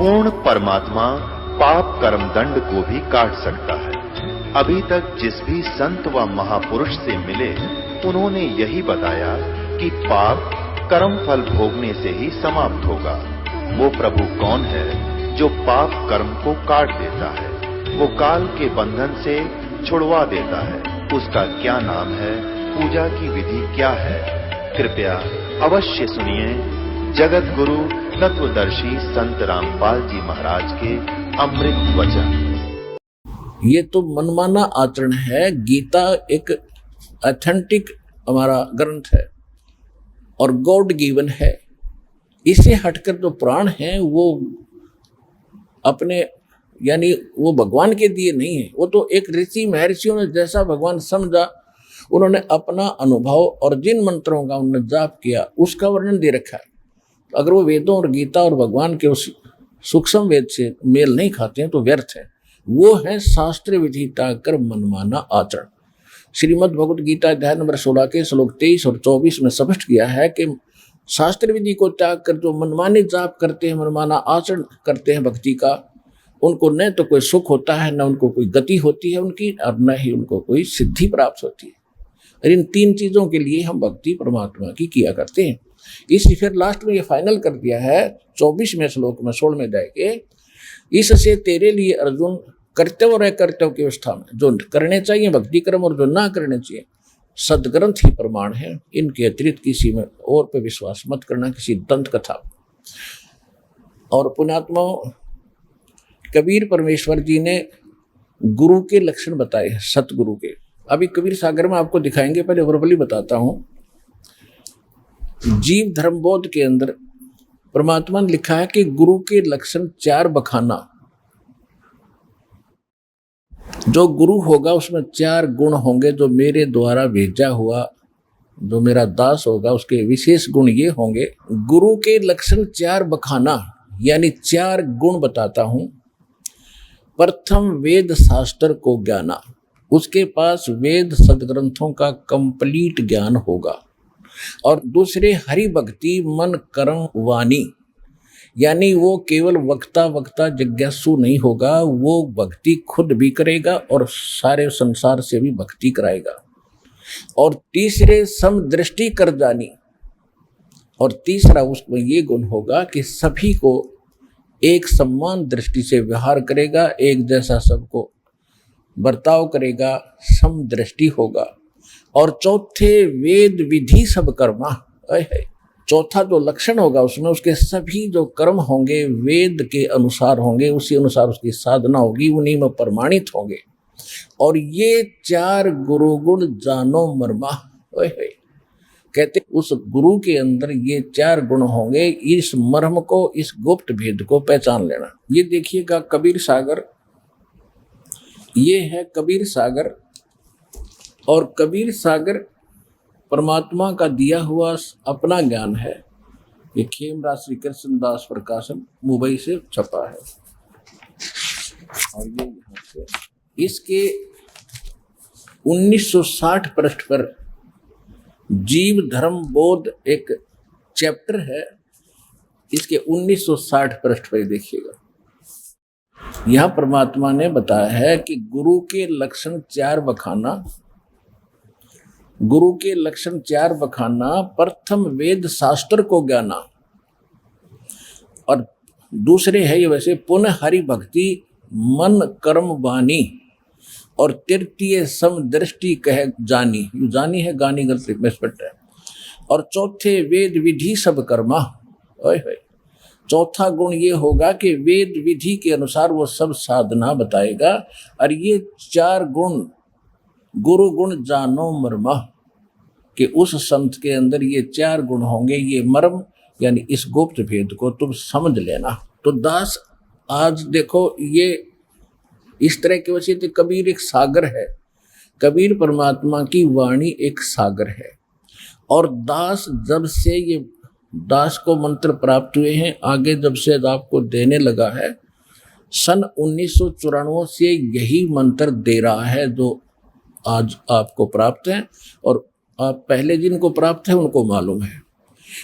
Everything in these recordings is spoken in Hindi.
पूर्ण परमात्मा पाप कर्म दंड को भी काट सकता है। अभी तक जिस भी संत व महापुरुष से मिले उन्होंने यही बताया कि पाप कर्म फल भोगने से ही समाप्त होगा। वो प्रभु कौन है जो पाप कर्म को काट देता है, वो काल के बंधन से छुड़वा देता है। उसका क्या नाम है, पूजा की विधि क्या है? कृपया अवश्य सुनिए जगत गुरु तत्वदर्शी संत रामपाल जी महाराज के अमृत वचन। ये तो मनमाना आचरण है। गीता एक ऑथेंटिक हमारा ग्रंथ है और गॉड गिवन है। इसे हटकर जो पुराण हैं वो अपने यानी वो भगवान के दिए नहीं है। वो तो एक ऋषि महर्षियों ने जैसा भगवान समझा उन्होंने अपना अनुभव और जिन मंत्रों का उन्होंने जाप किया उसका वर्णन दे रखा है। अगर वो वेदों और गीता और भगवान के उस सूक्ष्म वेद से मेल नहीं खाते हैं तो व्यर्थ है। वो है शास्त्र विधि त्याग कर मनमाना आचरण। श्रीमद् भगवत गीता अध्याय नंबर 16 के श्लोक 23 और 24 में स्पष्ट किया है कि शास्त्र विधि को त्याग कर जो मनमाने जाप करते हैं, मनमाना आचरण करते हैं भक्ति का, उनको न तो कोई सुख होता है, न उनको कोई गति होती है उनकी, और न ही उनको कोई सिद्धि प्राप्त होती है। और इन तीन चीजों के लिए हम भक्ति परमात्मा की किया करते हैं। इसी फिर लास्ट में ये फाइनल कर दिया है 24वें श्लोक में 16वें अध्याय के, इससे तेरे लिए अर्जुन कर्तव्य और अकर्तव्य की अवस्था में जो करने चाहिए भक्ति कर्म और जो ना करने चाहिए सदग्रंथ ही प्रमाण है। इनके अतिरिक्त किसी में और पे विश्वास मत करना, किसी दंत कथा। और पुण्यात्मा कबीर परमेश्वर जी ने गुरु के लक्षण बताए हैं, सतगुरु के। अभी कबीर सागर में आपको दिखाएंगे, पहले वर्बली बताता हूं। जीव धर्म बोध के अंदर परमात्मा ने लिखा है कि गुरु के लक्षण 4 बखाना। जो गुरु होगा उसमें 4 गुण होंगे। जो मेरे द्वारा भेजा हुआ जो मेरा दास होगा उसके विशेष गुण ये होंगे। गुरु के लक्षण 4 बखाना यानी 4 गुण बताता हूं। प्रथम वेद शास्त्र को ज्ञाना, उसके पास वेद सदग्रंथों का कंप्लीट ज्ञान होगा। और दूसरे हरि भक्ति मन कर्म वाणी, यानी वो केवल वक्ता जिज्ञासु नहीं होगा, वो भक्ति खुद भी करेगा और सारे संसार से भी भक्ति कराएगा। और तीसरे समदृष्टि कर जानी, और तीसरा उसमें ये गुण होगा कि सभी को एक समान दृष्टि से व्यवहार करेगा, एक जैसा सबको बर्ताव करेगा, समदृष्टि होगा। और चौथे वेद विधि सब कर्मा, चौथा जो लक्षण होगा उसमें उसके सभी जो कर्म होंगे वेद के अनुसार होंगे, उसी अनुसार उसकी साधना होगी, उन्हीं में प्रमाणित होंगे। और ये 4 गुरु गुण जानो मर्मा, कहते उस गुरु के अंदर ये 4 गुण होंगे। इस मर्म को, इस गुप्त भेद को पहचान लेना। ये देखिएगा कबीर सागर, ये है कबीर सागर। और कबीर सागर परमात्मा का दिया हुआ अपना ज्ञान है। ये खेमराज श्री कृष्ण दास प्रकाशन मुंबई से छपा है। और ये यहाँ से इसके 1960 पृष्ठ पर जीव धर्म बोध एक चैप्टर है। इसके 1960 पृष्ठ पर देखिएगा, यह परमात्मा ने बताया है कि गुरु के लक्षण 4 बखाना। गुरु के लक्षण 4 बखाना, प्रथम वेद शास्त्र को ज्ञाना, और दूसरे है ये वैसे पुनः हरि भक्ति मन कर्म वाणी, और तृतीय समदृष्टि कह जानी, जानी है गानी गलती में स्पष्ट है। और चौथे वेद विधि सब कर्मा। चौथा गुण ये होगा कि वेद विधि के अनुसार वो सब साधना बताएगा। और ये 4 गुण गुरु गुण जानो मर्मा, कि उस संत के अंदर ये 4 गुण होंगे। ये मर्म यानी इस गुप्त भेद को तुम समझ लेना। तो दास आज देखो ये इस तरह के वजह से कबीर एक सागर है। कबीर परमात्मा की वाणी एक सागर है। और दास जब से ये दास को मंत्र प्राप्त हुए हैं, आगे जब से आपको देने लगा है, सन 1994 से यही मंत्र दे रहा है जो आज आपको प्राप्त है। और आप पहले जिनको प्राप्त है उनको मालूम है।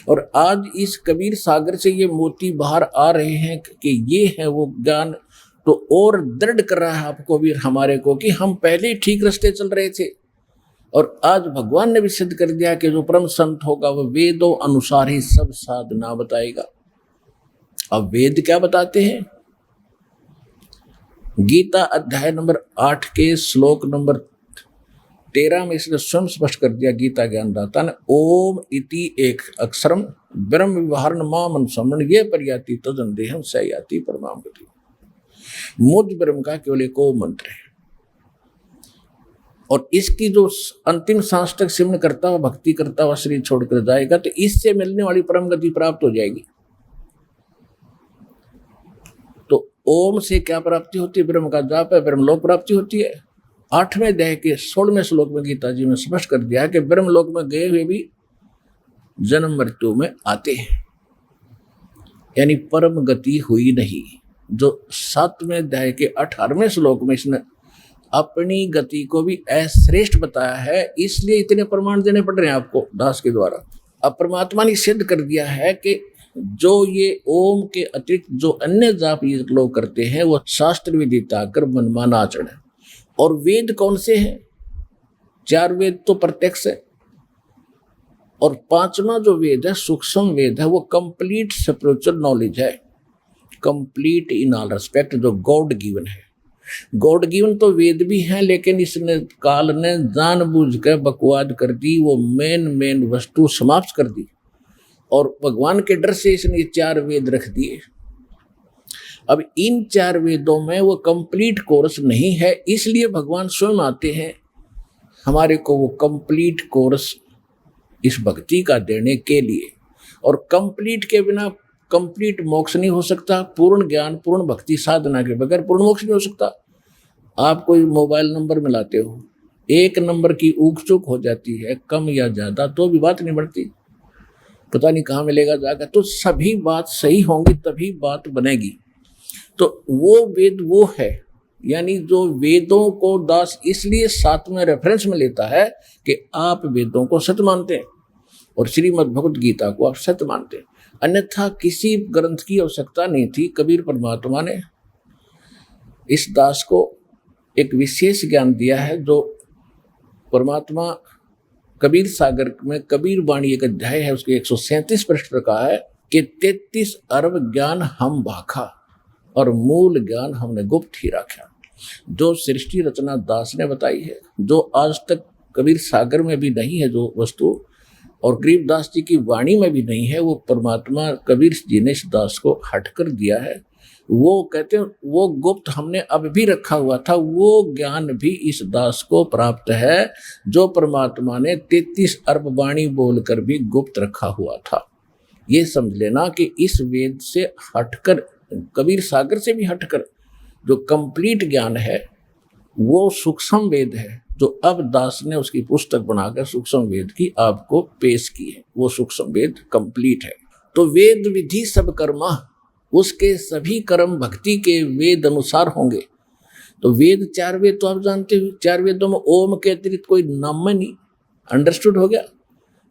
और आज इस कबीर सागर से ये मोती बाहर आ रहे हैं कि ये है वो ज्ञान, तो और दृढ़ कर रहा है आपको भी हमारे को कि हम पहले ही ठीक रास्ते चल रहे थे। और आज भगवान ने भी सिद्ध कर दिया कि जो परम संत होगा वह वेदों अनुसार ही सब साधना बताएगा। अब वेद क्या बताते हैं? गीता अध्याय नंबर 8 के श्लोक नंबर 13 में इसने स्वयं स्पष्ट कर दिया गीता ज्ञानदाता ने, ओम इति एक अक्षरम ब्रह्म विवहारण माम समण ये पर्याति तदंदेहम स याति परमाम गति। मुझ ब्रह्म का केवल एक ओम मंत्र है और इसकी जो अंतिम सांस तक सिमरण करता हुआ भक्ति करता हुआ शरीर छोड़कर जाएगा तो इससे मिलने वाली परम गति प्राप्त हो जाएगी। तो ओम से क्या प्राप्ति होती है? ब्रह्म का जाप है, ब्रह्मलोक प्राप्ति होती है। 8वें अध्याय के 16वें श्लोक में गीता जी में स्पष्ट कर दिया है कि ब्रह्मलोक में गए हुए भी जन्म मृत्यु में आते हैं, यानी परम गति हुई नहीं। जो 7वें अध्याय के 18वें श्लोक में इसने अपनी गति को भी अश्रेष्ठ बताया है, इसलिए इतने प्रमाण देने पड़ रहे हैं आपको दास के द्वारा। अब परमात्मा ने सिद्ध कर दिया है कि जो ये ओम के अतिरिक्त जो अन्य जाप ये लोग करते हैं वो शास्त्र विदिता कर मनमाना आचरण है। और वेद कौन से हैं? 4 वेद तो प्रत्यक्ष है और 5वां जो वेद है सूक्ष्म वेद है, वो कंप्लीट स्पिरिचुअल नॉलेज है, कंप्लीट इन ऑल रेस्पेक्ट, जो गॉड गिवन है। गॉड गिवन तो वेद भी हैं, लेकिन इसने काल ने जानबूझकर बकवाद कर दी, वो मेन वस्तु समाप्त कर दी और भगवान के डर से इसने 4 वेद रख दिए। अब इन 4 वेदों में वो कंप्लीट कोर्स नहीं है, इसलिए भगवान स्वयं आते हैं हमारे को वो कंप्लीट कोर्स इस भक्ति का देने के लिए। और कंप्लीट के बिना कंप्लीट मोक्ष नहीं हो सकता, पूर्ण ज्ञान पूर्ण भक्ति साधना के बगैर पूर्ण मोक्ष नहीं हो सकता। आप कोई मोबाइल नंबर मिलाते हो, एक नंबर की ऊक चूक हो जाती है कम या ज्यादा तो भी बात नहीं बढ़ती, पता नहीं कहाँ मिलेगा जाकर, तो सभी बात सही होंगी तभी बात बनेगी। तो वो वेद वो है, यानी जो वेदों को दास इसलिए 7वें रेफरेंस में लेता है कि आप वेदों को सत्य मानते हैं और श्रीमद् भगवत गीता को आप सत्य मानते हैं, अन्यथा किसी ग्रंथ की आवश्यकता नहीं थी। कबीर परमात्मा ने इस दास को एक विशेष ज्ञान दिया है, जो परमात्मा कबीर सागर में कबीर वाणी एक अध्याय है उसके 137 पृष्ठ पर कहा है कि 33 अरब ज्ञान हम भाखा और मूल ज्ञान हमने गुप्त ही रखा। जो सृष्टि रचना दास ने बताई है, जो आज तक कबीर सागर में भी नहीं है जो वस्तु, और गरीबदास जी की वाणी में भी नहीं है, वो परमात्मा कबीर जी ने इस दास को हट कर दिया है। वो कहते हैं वो गुप्त हमने अब भी रखा हुआ था, वो ज्ञान भी इस दास को प्राप्त है जो परमात्मा ने 33 अरब वाणी बोलकर भी गुप्त रखा हुआ था। ये समझ लेना कि इस वेद से हटकर, कबीर सागर से भी हटकर जो कंप्लीट ज्ञान है वो सूक्ष्म वेद है, जो अब दास ने उसकी पुस्तक बनाकर सूक्ष्म वेद की आपको पेश की है। वो सूक्ष्म वेद कंप्लीट है। तो वेद विधि सब कर्मा, उसके सभी कर्म भक्ति के वेद अनुसार होंगे। तो वेद 4 वेद तो आप जानते हो, 4 वेदों में ओम के अतिरिक्त कोई नाम में नहीं। अंडरस्टूड हो गया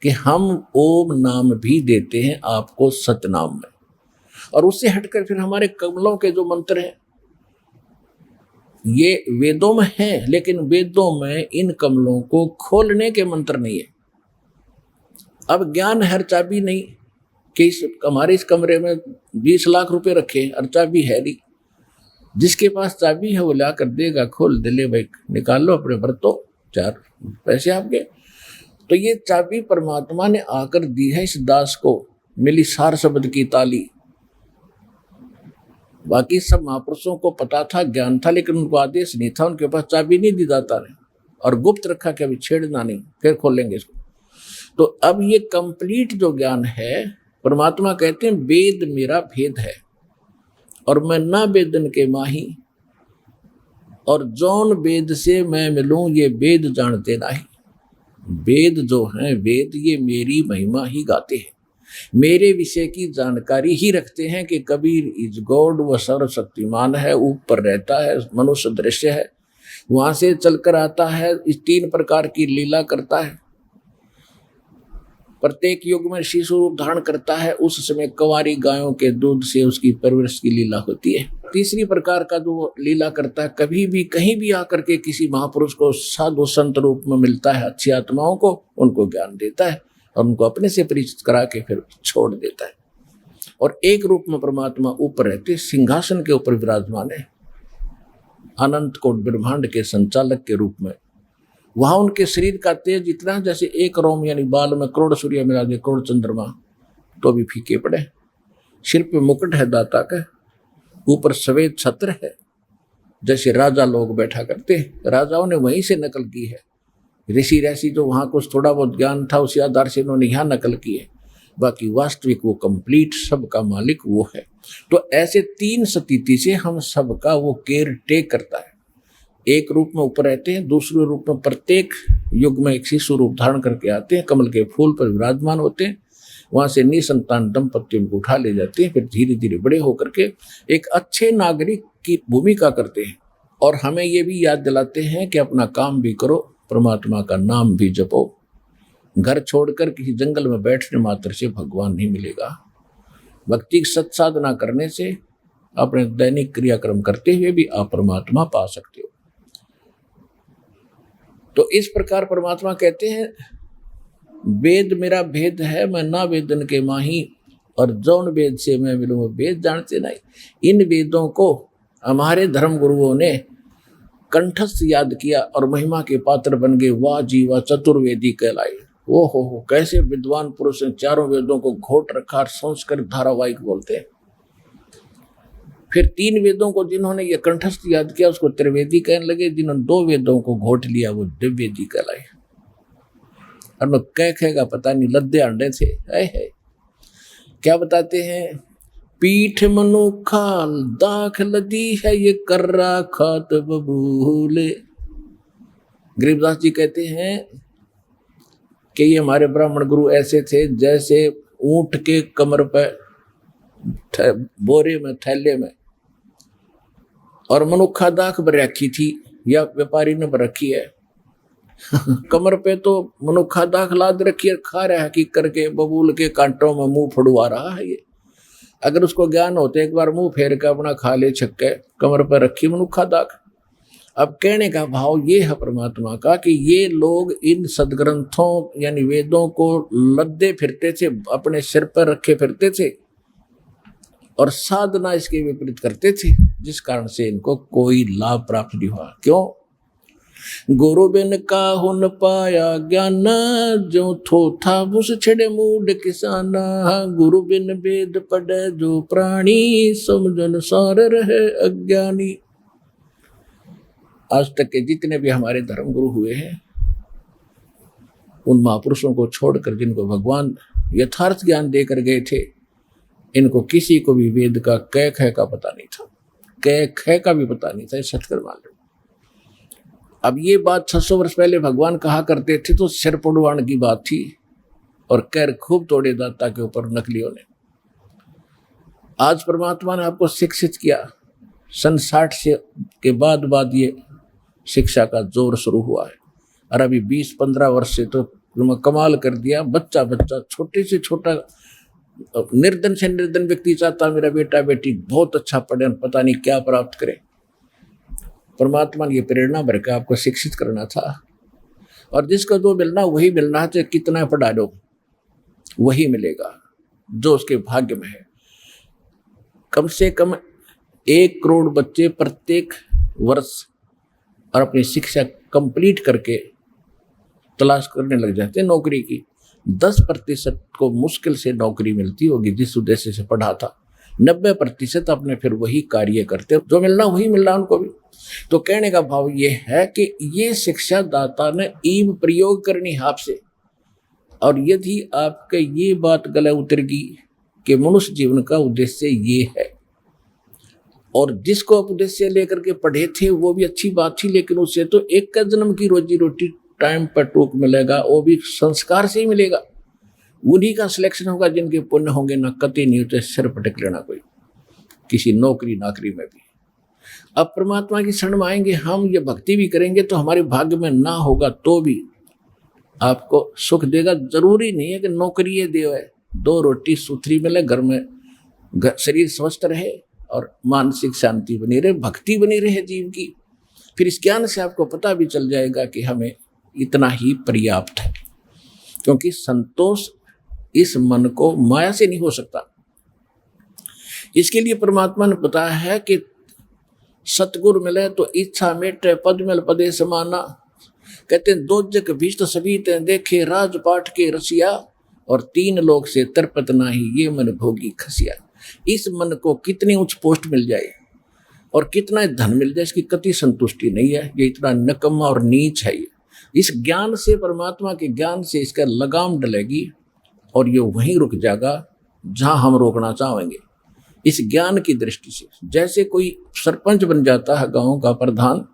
कि हम ओम नाम भी देते हैं आपको सतनाम में, और उससे हटकर फिर हमारे कमलों के जो मंत्र हैं ये वेदों में हैं, लेकिन वेदों में इन कमलों को खोलने के मंत्र नहीं है। अब ज्ञान हर चाबी नहीं कि हमारे इस कमरे में 20 लाख रुपए रखे और चाबी है नहीं, जिसके पास चाबी है वो ला कर देगा, खोल दे, ले भाई निकाल लो अपने बरतो, 4 पैसे आपके। तो ये चाबी परमात्मा ने आकर दी है इस दास को, मिली सार शब्द की ताली। बाकी सब महापुरुषों को पता था, ज्ञान था, लेकिन उनको आदेश नहीं था, उनके पास चाबी नहीं दी दाता ने, और गुप्त रखा कि अभी छेड़ना नहीं, फिर खोलेंगे इसको। तो अब ये कंप्लीट जो ज्ञान है, परमात्मा कहते हैं वेद मेरा भेद है और मैं ना वेदन के माही, और जौन वेद से मैं मिलूं ये वेद जानते नहीं। वेद जो हैं वेद ये मेरी महिमा ही गाते हैं, मेरे विषय की जानकारी ही रखते हैं कि कबीर इज गॉड, वह सर्वशक्तिमान है, ऊपर रहता है, मनुष्य दृश्य है, वहां से चलकर आता है, इस 3 प्रकार की लीला करता है। प्रत्येक युग में शिशु रूप धारण करता है, उस समय कुंवारी गायों के दूध से उसकी परवरिश की लीला होती है। तीसरी प्रकार का जो लीला करता है, कभी भी कहीं भी आकर के किसी महापुरुष को साधु संत रूप में मिलता है, अच्छी आत्माओं को, उनको ज्ञान देता है और उनको अपने से परिचित करा के फिर छोड़ देता है। और एक रूप में परमात्मा ऊपर रहते, सिंहासन के ऊपर विराजमान है, अनंत कोट ब्रह्मांड के संचालक के रूप में। वहां उनके शरीर का तेज इतना जैसे एक रोम यानी बाल में करोड़ सूर्य मिला दे, करोड़ चंद्रमा, तो भी फीके पड़े। सिर पे मुकुट है दाता का, ऊपर सफेद छत्र है, जैसे राजा लोग बैठा करते, राजाओं ने वहीं से नकल की है। ऋषि ऋषि जो वहां कुछ थोड़ा बहुत ज्ञान था उसी आधार से इन्होंने यहाँ नकल की है, बाकी वास्तविक वो कंप्लीट सबका मालिक वो है। तो ऐसे तीन स्थिति से हम सबका वो केयर टेक करता है। एक रूप में ऊपर रहते हैं, दूसरे रूप में प्रत्येक युग में एक शिशु रूप धारण करके आते हैं, कमल के फूल पर विराजमान होते हैं, वहां से निसंतान दंपतियों को उठा ले जाते हैं, फिर धीरे धीरे बड़े होकर के एक अच्छे नागरिक की भूमिका करते हैं। और हमें ये भी याद दिलाते हैं कि अपना काम भी करो, परमात्मा का नाम भी जपो। घर छोड़कर किसी जंगल में बैठने मात्र से भगवान नहीं मिलेगा। भक्ति सत्साधना करने से, अपने दैनिक क्रियाक्रम करते हुए भी आप परमात्मा पा सकते हो। तो इस प्रकार परमात्मा कहते हैं, वेद मेरा भेद है, मैं ना वेदन के माही, और जौन वेद से मैं मिलूं वेद जानते नहीं। इन वेदों को हमारे धर्म गुरुओं ने कंठस्थ याद किया और महिमा के पात्र बन गए। वाह जी वाह, चतुर्वेदी कहलाए। वो हो कैसे विद्वान पुरुष ने चारों वेदों को घोट रखा, संस्कृत धारावाहिक बोलते हैं। फिर तीन वेदों को जिन्होंने ये कंठस्थ याद किया उसको त्रिवेदी कहने लगे, जिन्होंने दो वेदों को घोट लिया वो दिव्यवेदी कहलाए। और लोग कहेगा पता नहीं लद्दे अंडे थे। है क्या बताते हैं, पीठ मनुखा दाख लदी है, ये कर्रा खात बबूले। गरीबदास जी कहते हैं कि ये हमारे ब्राह्मण गुरु ऐसे थे जैसे ऊंट के कमर पर बोरे में थैले में और मनुखा दाख बर रखी थी, या व्यापारी ने बर रखी है कमर पे तो मनुखा दाख लाद रखी है, खा रहा है कि करके बबूल के कांटों में मुंह फुड़वा रहा है। ये अगर उसको ज्ञान होते एक बार मुंह फेर के अपना खा ले छक्के, कमर पर रखी मनुखा दाख। अब कहने का भाव ये है परमात्मा का कि ये लोग इन सदग्रंथों यानी वेदों को लद्दे फिरते थे, अपने सिर पर रखे फिरते थे और साधना इसके विपरीत करते थे, जिस कारण से इनको कोई लाभ प्राप्त नहीं हुआ। क्यों? गुरु बिन काहू न पाया ज्ञान, जो थो था उस छिड़े मूड किसाना। गुरु बिन वेद पढ़े जो प्राणी, समझन सार रहे अज्ञानी। आज तक के जितने भी हमारे धर्म गुरु हुए हैं, उन महापुरुषों को छोड़कर जिनको भगवान यथार्थ ज्ञान देकर गए थे, इनको किसी को भी वेद का कै ख का पता नहीं था, कै ख का भी पता नहीं था। सतकर मान लो। अब ये बात 600 वर्ष पहले भगवान कहा करते थे तो सिर पुड़वाण की बात थी, और कैर खूब तोड़े दाता के ऊपर नकलियों ने। आज परमात्मा ने आपको शिक्षित किया। सन 60 से के बाद ये शिक्षा का जोर शुरू हुआ है, और अभी 20-15 वर्ष से तो कमाल कर दिया। बच्चा छोटे से छोटा निर्धन से निर्धन व्यक्ति चाहता मेरा बेटा बेटी बहुत अच्छा पढ़े, पता नहीं क्या प्राप्त करे। परमात्मा ने ये प्रेरणा भर के आपको शिक्षित करना था, और जिसको जो मिलना वही मिलना है, चाहे कितना पढ़ा लो वही मिलेगा जो उसके भाग्य में है। कम से कम 1 करोड़ बच्चे प्रत्येक वर्ष और अपनी शिक्षा कंप्लीट करके तलाश करने लग जाते हैं नौकरी की। 10% को मुश्किल से नौकरी मिलती होगी जिस उद्देश्य से पढ़ा था। 90% अपने फिर वही कार्य करते, जो मिलना वही मिलना उनको भी। तो कहने का भाव ये है कि ये शिक्षा दाता ने ईव प्रयोग करनी है आपसे, और यदि आपके ये बात गले उतरेगी कि मनुष्य जीवन का उद्देश्य ये है, और जिसको आप उद्देश्य लेकर के पढ़े थे वो भी अच्छी बात थी, लेकिन उससे तो एक का जन्म की रोजी रोटी टाइम पर टूक मिलेगा, वो भी संस्कार से ही मिलेगा। उन्हीं का सिलेक्शन होगा जिनके पुण्य होंगे, ना कति नहीं होते सिर पटक लेना कोई किसी नौकरी नाकरी में भी। अब परमात्मा की शरण में आएंगे हम, ये भक्ति भी करेंगे तो हमारे भाग्य में ना होगा तो भी आपको सुख देगा। जरूरी नहीं है कि नौकरी ये दे, 2 रोटी सुथरी मिले, घर में शरीर स्वस्थ रहे और मानसिक शांति बनी रहे, भक्ति बनी रहे जीव की। फिर इस ज्ञान से आपको पता भी चल जाएगा कि हमें इतना ही पर्याप्त है, क्योंकि संतोष इस मन को माया से नहीं हो सकता। इसके लिए परमात्मा ने बताया है कि सतगुरु मिले तो इच्छा मेटे, पद मिल पदे समाना। कहते हैं दोजक भीष्ट सभी ते देखे, राजपाट के रसिया, और 3 लोग से तरपत नाही, ये मन भोगी खसिया। इस मन को कितनी उच्च पोस्ट मिल जाए और कितना धन मिल जाए, इसकी कति संतुष्टि नहीं है। ये इतना नकम्मा और नीच है। इस ज्ञान से, परमात्मा के ज्ञान से इसका लगाम डलेगी और ये वहीं रुक जाएगा जहां हम रोकना चाहेंगे। इस ज्ञान की दृष्टि से, जैसे कोई सरपंच बन जाता है गांव का प्रधान,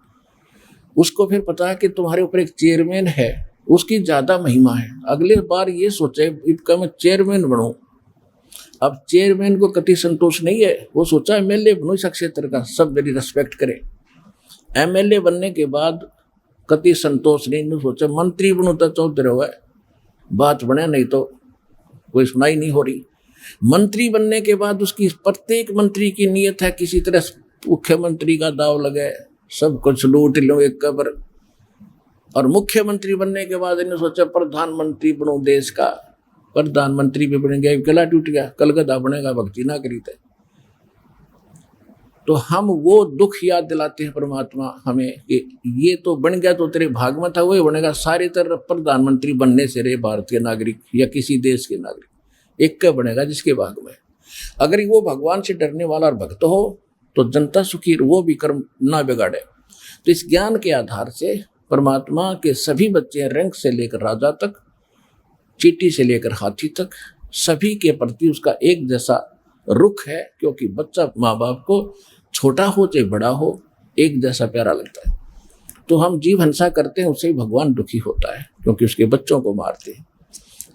उसको फिर पता है कि तुम्हारे ऊपर एक चेयरमैन है, उसकी ज्यादा महिमा है। अगले बार ये सोचे इसका मैं चेयरमैन बनूं। अब चेयरमैन को कति संतोष नहीं है, वो सोचा एमएलए बनूं इस क्षेत्र का, सब मेरी रेस्पेक्ट करें। एमएलए बनने के बाद कति संतोष नहीं, सोचा मंत्री बनूं तो चौधरी हुआ बात बने, नहीं तो कोई सुनाई नहीं हो रही। मंत्री बनने के बाद उसकी प्रत्येक मंत्री की नीयत है किसी तरह मुख्यमंत्री का दाव लगे, सब कुछ लूट लो एक कबर। और मुख्यमंत्री बनने के बाद इन्हें सोचा प्रधानमंत्री बनूं देश का, प्रधानमंत्री भी बनेंगे, गला टूट गया, कलकत्ता बनेगा, भक्ति ना करी थे। तो हम वो दुख याद दिलाते हैं परमात्मा हमें कि ये तो बन गया तो तेरे भाग में था, वही बनेगा। सारी तरह प्रधानमंत्री बनने से रे भारत के नागरिक या किसी देश के नागरिक एक का बनेगा जिसके भाग में। अगर वो भगवान से डरने वाला और भक्त हो तो जनता सुखी, वो भी कर्म ना बिगाड़े। तो इस ज्ञान के आधार से परमात्मा के सभी बच्चे, रैंक से लेकर राजा तक, चींटी से लेकर हाथी तक, सभी के प्रति उसका एक जैसा रुख है। क्योंकि बच्चा माँ बाप को छोटा हो चाहे बड़ा हो एक जैसा प्यारा लगता है। तो हम जीव हिंसा करते हैं, उससे भगवान दुखी होता है क्योंकि उसके बच्चों को मारते हैं।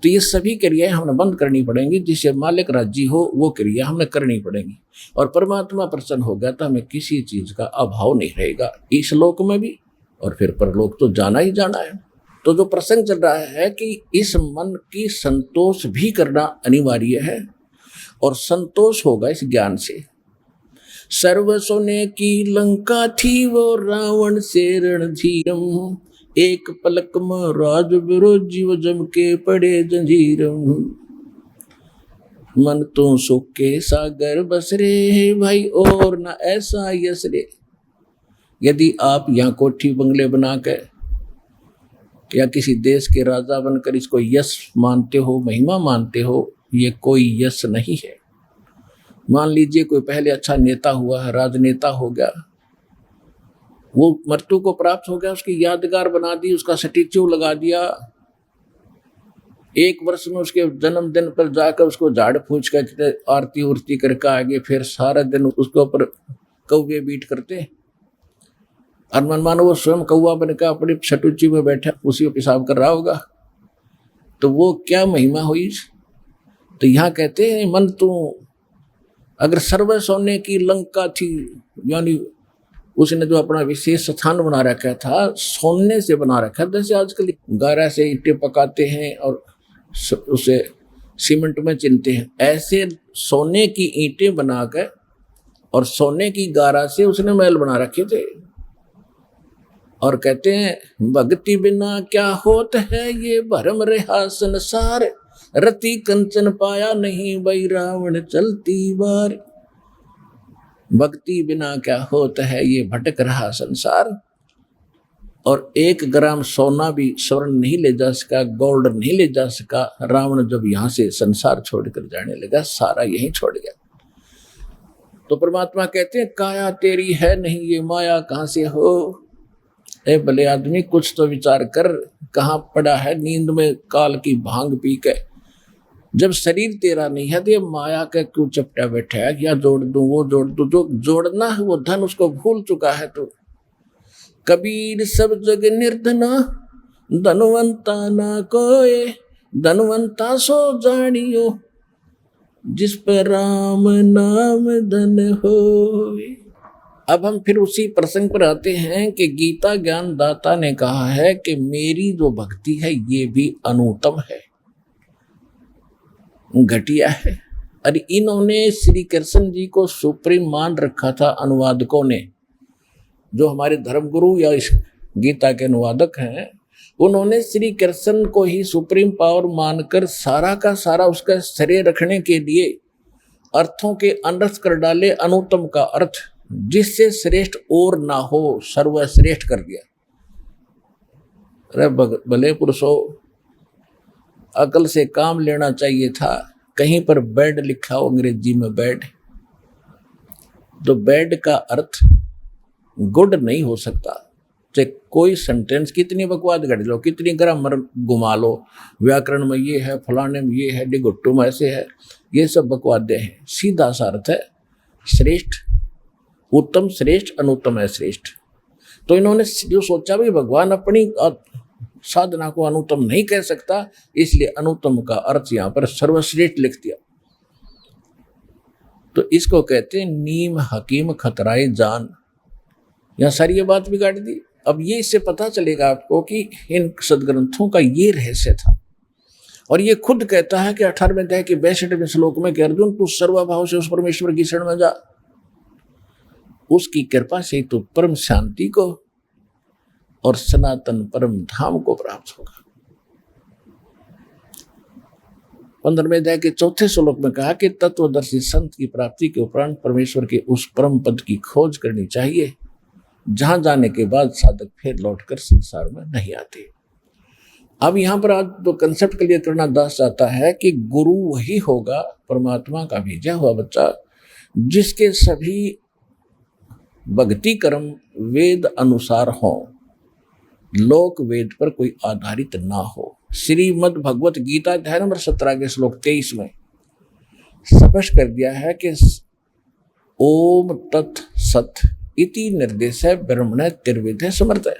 तो ये सभी क्रियाएं हमें बंद करनी पड़ेंगी। जिससे मालिक राजी हो वो क्रिया हमें करनी पड़ेंगी। और परमात्मा प्रसन्न हो गया तो हमें किसी चीज का अभाव नहीं रहेगा, इस लोक में भी और फिर परलोक तो जाना ही जाना है। तो जो प्रसंग चल रहा है कि इस मन की संतोष भी करना अनिवार्य है, और संतोष होगा इस ज्ञान से। सर्व सोने की लंका थी वो रावण से रणधीरम, एक पलक में राज बिरो जीव जम के पड़े जंजीरम। मन तो सुख के सागर बस रे भाई, और ना ऐसा यस रे। यदि आप यहाँ कोठी बंगले बना कर या किसी देश के राजा बनकर इसको यश मानते हो, महिमा मानते हो, ये कोई यश नहीं है। मान लीजिए कोई पहले अच्छा नेता हुआ है, राजनेता हो गया, वो मृत्यु को प्राप्त हो गया, उसकी यादगार बना दी, उसका स्टैच्यू लगा दिया। 1 वर्ष में उसके जन्मदिन पर जाकर उसको झाड़ फूंच कर आरती उरती करके आगे, फिर सारा दिन उसके ऊपर कौवे बीट करते। और मन मानो वो स्वयं कौवा बनकर अपनी स्टैच्यू में बैठा उसी को पेशाब कर रहा होगा, तो वो क्या महिमा हुई। तो यहाँ कहते हैं मन तो अगर सर्व सोने की लंका थी, यानी उसने जो अपना विशेष स्थान बना रखा था सोने से बना रखा, जैसे आजकल गारा से ईंटें पकाते हैं और उसे सीमेंट में चिनते हैं, ऐसे सोने की ईंटें बनाकर और सोने की गारा से उसने महल बना रखे थे। और कहते हैं भक्ति बिना क्या होत है, ये भरम रहा संसार, रति कंचन पाया नहीं भाई रावण चलती बार। भक्ति बिना क्या होता है, ये भटक रहा संसार। और 1 ग्राम सोना भी स्वर्ण नहीं ले जा सका, गोल्ड नहीं ले जा सका रावण जब यहाँ से संसार छोड़कर जाने लगा, सारा यहीं छोड़ गया। तो परमात्मा कहते हैं काया तेरी है नहीं, ये माया कहाँ से हो। ए भले आदमी कुछ तो विचार कर, कहाँ पड़ा है नींद में काल की भांग पी के। जब शरीर तेरा नहीं है तो ये माया का क्यों चपटा बैठा है, या जोड़ दूं वो जोड़ दूं, जो जोड़ना है वो धन उसको भूल चुका है। तो कबीर सब जग निर्धना, धनवंता ना कोय, धनवंता सो जानियो, जिस पर राम नाम धन होए। अब हम फिर उसी प्रसंग पर आते हैं कि गीता ज्ञान दाता ने कहा है कि मेरी जो भक्ति है ये भी अनुत्तम है, घटिया है। और इन्होंने श्री कृष्ण जी को सुप्रीम मान रखा था अनुवादकों ने, जो हमारे धर्मगुरु या इस गीता के अनुवादक हैं, उन्होंने श्री कृष्ण को ही सुप्रीम पावर मानकर सारा का सारा उसका श्रेय रखने के लिए अर्थों के अनर्थ कर डाले। अनुत्तम का अर्थ जिससे श्रेष्ठ और ना हो, सर्वश्रेष्ठ कर दिया। अरे भले पुरुषों, अकल से काम लेना चाहिए था। कहीं पर बेड लिखा हो अंग्रेजी में बेड, तो बेड का अर्थ गुड नहीं हो सकता। चाहे कोई सेंटेंस कितनी बकवाद कर लो, कितनी ग्रामर घुमा लो, व्याकरण में ये है, फलाने में ये है, डिगुट्टू में ऐसे है, ये सब बकवादे हैं। सीधा सा अर्थ है श्रेष्ठ, उत्तम श्रेष्ठ, अनुत्तम है श्रेष्ठ। तो इन्होंने जो सोचा भी भगवान अपनी साधना को अनुत्तम नहीं कह सकता, इसलिए अनुत्तम का अर्थ यहाँ पर सर्वश्रेष्ठ लिख दिया। तो इसको कहते हैं नीम हकीम खतराए जान। यहाँ सारी ये बात बिगाड़ दी। अब ये इससे पता चलेगा आपको कि इन सदग्रंथों का ये रहस्य था। और ये खुद कहता है कि 18वें अध्याय के 62वें श्लोक में कि अर्जुन तू सर्वभाव से उस परमेश्वर की शरण में जा, उसकी कृपा से तू परम शांति को और सनातन परम धाम को प्राप्त होगा। 15वें अध्याय के 4थे श्लोक में कहा कि तत्वदर्शी संत की प्राप्ति के उपरांत परमेश्वर के उस परम पद की खोज करनी चाहिए, जहां जाने के बाद साधक फिर लौटकर संसार में नहीं आते। अब यहां पर आज जो कंसेप्ट क्लियर करना दास चाहता है कि गुरु वही होगा, परमात्मा का भेजा हुआ बच्चा, जिसके सभी भक्ति कर्म वेद अनुसार हो, लोक वेद पर कोई आधारित ना हो। श्रीमद् भगवत गीता अध्याय नंबर 17 के श्लोक 23 में स्पष्ट कर दिया है कि ओम तत् सत इति निर्देश है ब्रह्मण त्रिविध समर्थ है।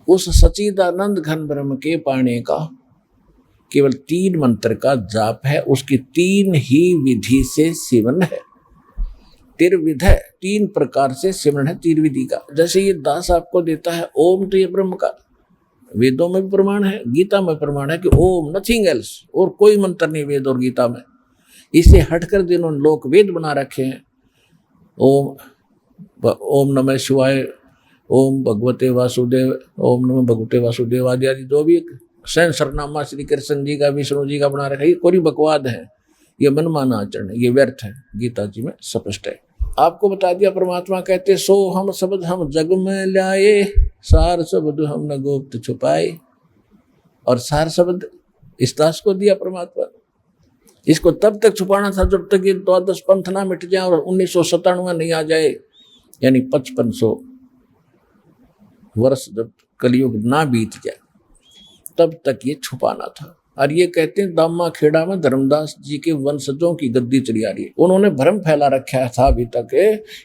उस सच्चिदानंद घन ब्रह्म के पाने का केवल 3 मंत्र का जाप है, उसकी 3 ही विधि से सेवन है। त्रिविध है, 3 प्रकार से सिमरण है तीन विधि का। जैसे ये दास आपको देता है ओम, तो ये ब्रह्म का वेदों में भी प्रमाण है, गीता में प्रमाण है कि ओम, नथिंग एल्स, और कोई मंत्र नहीं वेद और गीता में। इसे हटकर जिन्होंने लोक वेद बना रखे हैं, ओम नमः शिवाय, ओम भगवते वासुदेव, ओम नमः भगवते वासुदेव आदि आदि जो भी सहस्रनामा श्री कृष्ण जी का, विष्णु जी का बना रखा है, ये कोई बकवाद है, ये मनमाना आचरण है, ये व्यर्थ है। गीता जी में स्पष्ट है। आपको बता दिया परमात्मा कहते सो हम शब्द हम जग में लाए, सार शब्द हम न गुप्त छुपाए। और सार शब्द इस दास को दिया परमात्मा। इसको तब तक छुपाना था जब तक ये 12 पंथ ना मिट जाए और 1997 नहीं आ जाए, यानी 5500 वर्ष जब कलयुग ना बीत जाए, तब तक ये छुपाना था। और ये कहते हैं दामा खेड़ा में धर्मदास जी के वंशजों की गद्दी चली आ रही है। उन्होंने भ्रम फैला रखा था अभी तक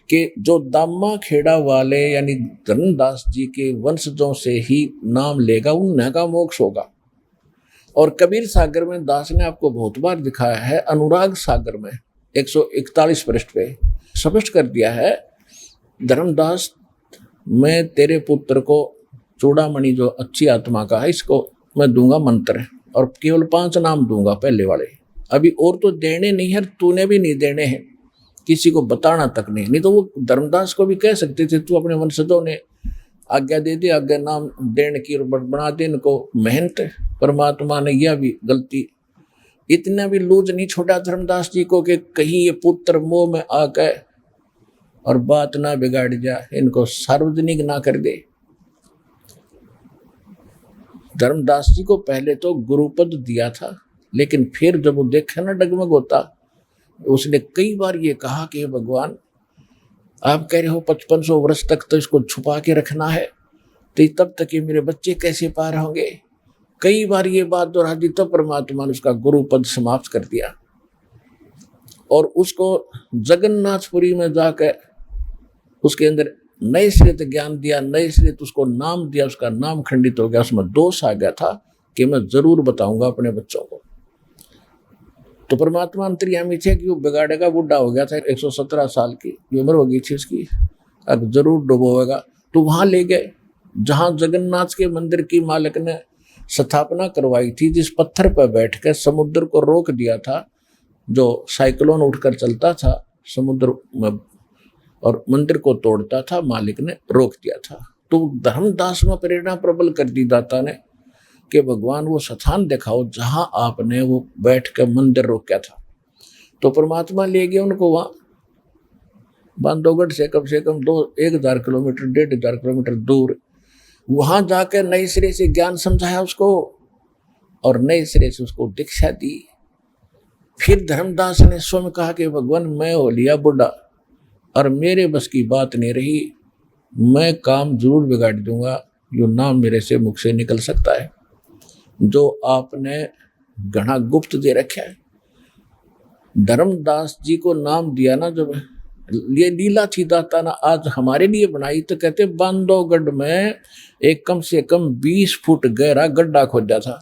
कि जो दामा खेड़ा वाले यानी धर्मदास जी के वंशजों से ही नाम लेगा उन्हें का मोक्ष होगा। और कबीर सागर में दास ने आपको बहुत बार दिखाया है, अनुराग सागर में 141 पृष्ठ पे स्पष्ट कर दिया है, धर्मदास मैं तेरे पुत्र को चूड़ामणि जो अच्छी आत्मा का है, इसको मैं दूंगा मंत्र और केवल 5 नाम दूंगा पहले वाले। अभी और तो देने नहीं है, तूने भी नहीं देने हैं, किसी को बताना तक नहीं तो वो धर्मदास को भी कह सकते थे तू अपने वंशजों ने आज्ञा दे दे, आज्ञा नाम देने की बना दे इनको मेहनत। परमात्मा ने यह भी गलती, इतना भी लूज नहीं छोड़ा धर्मदास जी को कि कहीं ये पुत्र मोह में आकर और बात ना बिगाड़ जाए, इनको सार्वजनिक ना कर दे। धर्मदास जी को पहले तो गुरुपद दिया था, लेकिन फिर जब वो देखे ना डगमग होता, उसने कई बार ये कहा कि भगवान आप कह रहे हो 5500 वर्ष तक तो इसको छुपा के रखना है, तो तब तक ये मेरे बच्चे कैसे पार होंगे। कई बार ये बात दोहरा दी, तो परमात्मा ने उसका गुरुपद समाप्त कर दिया और उसको जगन्नाथपुरी में जाकर उसके अंदर नए सिरे से ज्ञान दिया, नए सिरे उसको नाम दिया, उसका नाम खंडित हो गया, उसमें दोष आ गया था कि मैं जरूर बताऊंगा अपने बच्चों को। तो परमात्मा अंतर्यामी थे कि वो बिगाड़ेगा, बूढ़ा हो गया था, 117 साल की उम्र हो गई थी उसकी, अब जरूर डुबोएगा। तो वहां ले गए जहां जगन्नाथ के मंदिर की मालिक ने स्थापना करवाई थी, जिस पत्थर पर बैठकर समुद्र को रोक दिया था, जो साइक्लोन उठकर चलता था समुद्र में और मंदिर को तोड़ता था, मालिक ने रोक दिया था। तो धर्मदास में प्रेरणा प्रबल कर दी दाता ने कि भगवान वो स्थान दिखाओ जहां आपने वो बैठ कर मंदिर रोका था। तो परमात्मा ले गए उनको वहां बांधवगढ़ से कम 1000 किलोमीटर 1500 किलोमीटर दूर। वहां जाकर नए सिरे से ज्ञान समझाया उसको और नए सिरे से उसको दीक्षा दी। फिर धर्मदास ने स्वयं कहा कि भगवान मैं हो लिया बुढ़ा और मेरे बस की बात नहीं रही, मैं काम जरूर बिगाड़ दूंगा, यो नाम मेरे से मुख से निकल सकता है जो आपने घना गुप्त दे रखा है। धर्मदास जी को नाम दिया ना, जब ये लीला थी दाता ना आज हमारे लिए बनाई, तो कहते बांधवगढ़ में एक कम से कम 20 फुट गहरा गड्ढा खोदा था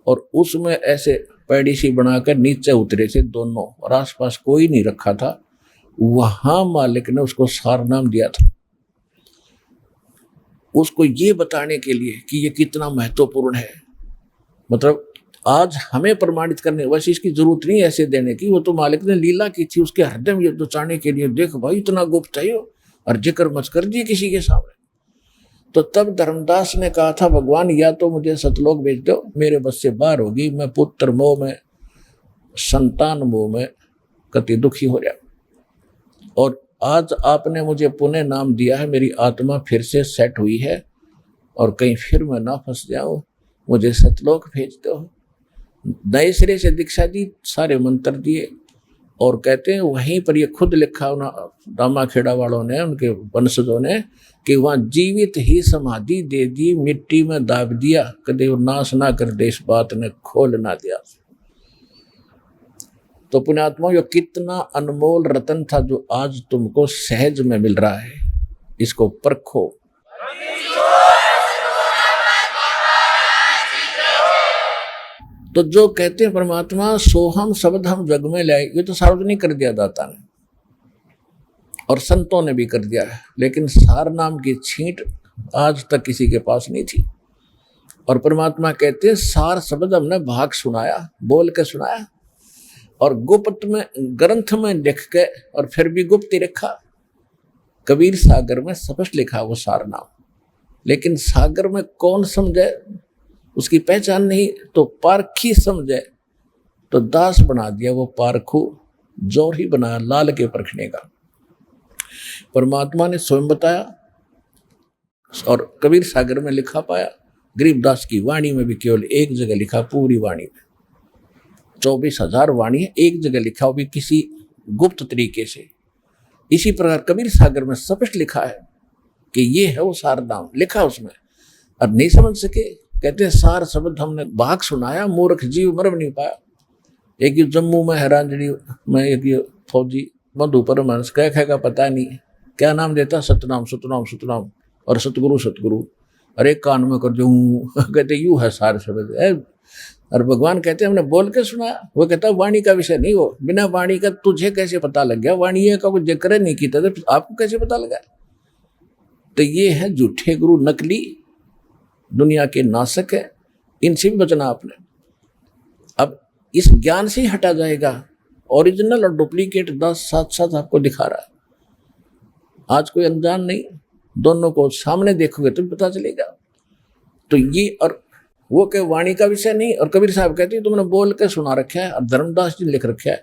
और उसमें ऐसे पैड़ी सी बनाकर नीचे उतरे थे दोनों और आसपास कोई नहीं रखा था। वहां मालिक ने उसको सार नाम दिया था, उसको ये बताने के लिए कि ये कितना महत्वपूर्ण है। मतलब आज हमें प्रमाणित करने वैसे इसकी जरूरत नहीं ऐसे देने की, वो तो मालिक ने लीला की थी उसके हृदय में ये बचाने के लिए। देख भाई इतना गुप्त है और जिक्र मत कर दिए किसी के सामने। तो तब धर्मदास ने कहा था भगवान या तो मुझे सतलोक भेज दो, मेरे बस से बाहर होगी, मैं पुत्र मोह में संतान मोह में कति दुखी हो रहा, और आज आपने मुझे पुनः नाम दिया है, मेरी आत्मा फिर से सेट हुई है और कहीं फिर मैं ना फंस जाऊं, मुझे सतलोक भेज दो। नए सिरे से दीक्षा दी, सारे मंत्र दिए और कहते हैं वहीं पर ये खुद लिखा दामाखेड़ा वालों ने, उनके वंशजों ने, कि वहाँ जीवित ही समाधि दे दी, मिट्टी में दाब दिया, कदे वो नाश ना कर दे, इस बात ने खोल ना दिया। तो पुण्यात्मा ये कितना अनमोल रतन था जो आज तुमको सहज में मिल रहा है, इसको परखो। तो जो कहते हैं परमात्मा सोहम शब्द हम जग में लाए, ये तो सार्वजनिक कर दिया दाता ने और संतों ने भी कर दिया है, लेकिन सार नाम की छींट आज तक किसी के पास नहीं थी। और परमात्मा कहते हैं सार शब्द हमने भाग सुनाया, बोल के सुनाया और गुप्त में ग्रंथ में लिख के और फिर भी गुप्त ही रखा। कबीर सागर में स्पष्ट लिखा वो सार नाम, लेकिन सागर में कौन समझे, उसकी पहचान नहीं, तो पारखी समझे तो दास बना दिया वो पारखू, जोर ही बनाया लाल के परखने का। परमात्मा ने स्वयं बताया और कबीर सागर में लिखा पाया। गरीबदास की वाणी में भी केवल एक जगह लिखा, पूरी वाणी में 24,000 वाणी है, एक जगह लिखा, वो भी किसी गुप्त तरीके से। इसी प्रकार कबीर सागर में स्पष्ट लिखा है कि ये है वो सार नाम, लिखा उसमें। और नहीं समझ सके, कहते हैं सार शब्द हमने भाग सुनाया, मूर्ख जीव मर नहीं पाया। एक ये जम्मू में हैरानजड़ी में एक ये फौजी मधु परमहंस कह पता नहीं क्या नाम देता, सतनाम सतनाम सतनाम और सतगुरु सतगुरु, अरे कान में कर जो कहते यू है सार शब्द है। और भगवान कहते हमने बोल के सुना, वो कहता वाणी का विषय नहीं, वो बिना वाणी का तुझे कैसे पता लग गया, वाणी का कोई जिक्र नहीं किया तो आपको कैसे पता लगा। तो ये है झूठे गुरु, नकली, दुनिया के नासक है, इनसे भी बचना आपने। अब इस ज्ञान से ही हटा जाएगा, ओरिजिनल और डुप्लीकेट 10 साथ साथ आपको दिखा रहा है। आज कोई अनजान नहीं, दोनों को सामने देखोगे तो पता चलेगा। तो ये और वो के वाणी का विषय नहीं। और कबीर साहब कहते हैं तुमने बोल के सुना रखा है, और धर्मदास जी लिख रखा है,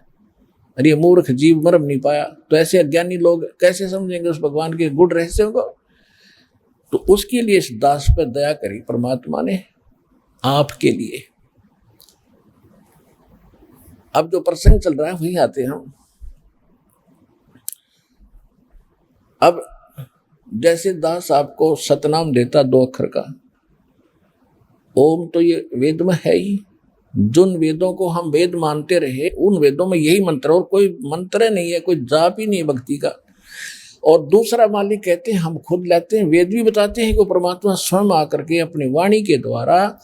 अरे ये मूर्ख जीव मर नहीं पाया। तो ऐसे अज्ञानी लोग कैसे समझेंगे उस भगवान के गुण रहस्यों को। तो उसके लिए इस दास पर दया करी परमात्मा ने आपके लिए। अब जो प्रसंग चल रहा है वही आते हैं हम। अब जैसे दास आपको सतनाम देता 2 अक्षर का, ओम तो ये वेद में है ही, जिन वेदों को हम वेद मानते रहे उन वेदों में यही मंत्र, और कोई मंत्र नहीं है, कोई जाप ही नहीं है भक्ति का। और दूसरा मालिक कहते हैं हम खुद लेते हैं, वेद भी बताते हैं कि परमात्मा स्वयं आकर के अपनी वाणी के द्वारा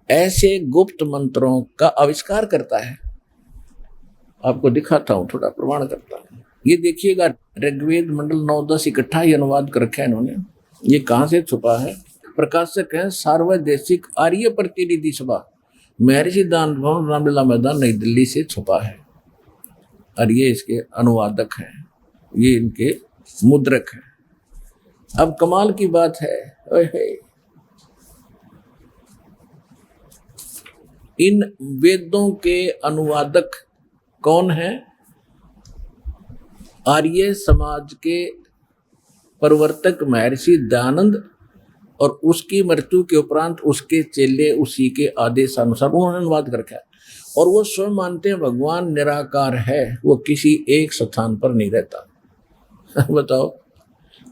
ऐसे गुप्त मंत्रों का आविष्कार करता है। आपको दिखाता हूँ, थोड़ा प्रमाण करता हूँ। ये देखिएगा, ऋग्वेद मंडल 9-10 इकट्ठा ही अनुवाद कर रखा है इन्होंने। ये कहाँ से छुपा है? प्रकाशक है सार्वदेशिक आर्य प्रतिनिधि सभा, महर्षि दान भवन, रामलीला मैदान, नई दिल्ली से छुपा है। और ये इसके अनुवादक हैं, ये इनके मुद्रक हैं। अब कमाल की बात है, इन वेदों के अनुवादक कौन हैं? आर्य समाज के प्रवर्तक महर्षि दयानंद और उसकी मृत्यु के उपरांत उसके चेले उसी के आदेशानुसार उन्होंने अनुवाद कर रखा है। और वो स्वयं मानते हैं भगवान निराकार है, वो किसी एक स्थान पर नहीं रहता। बताओ,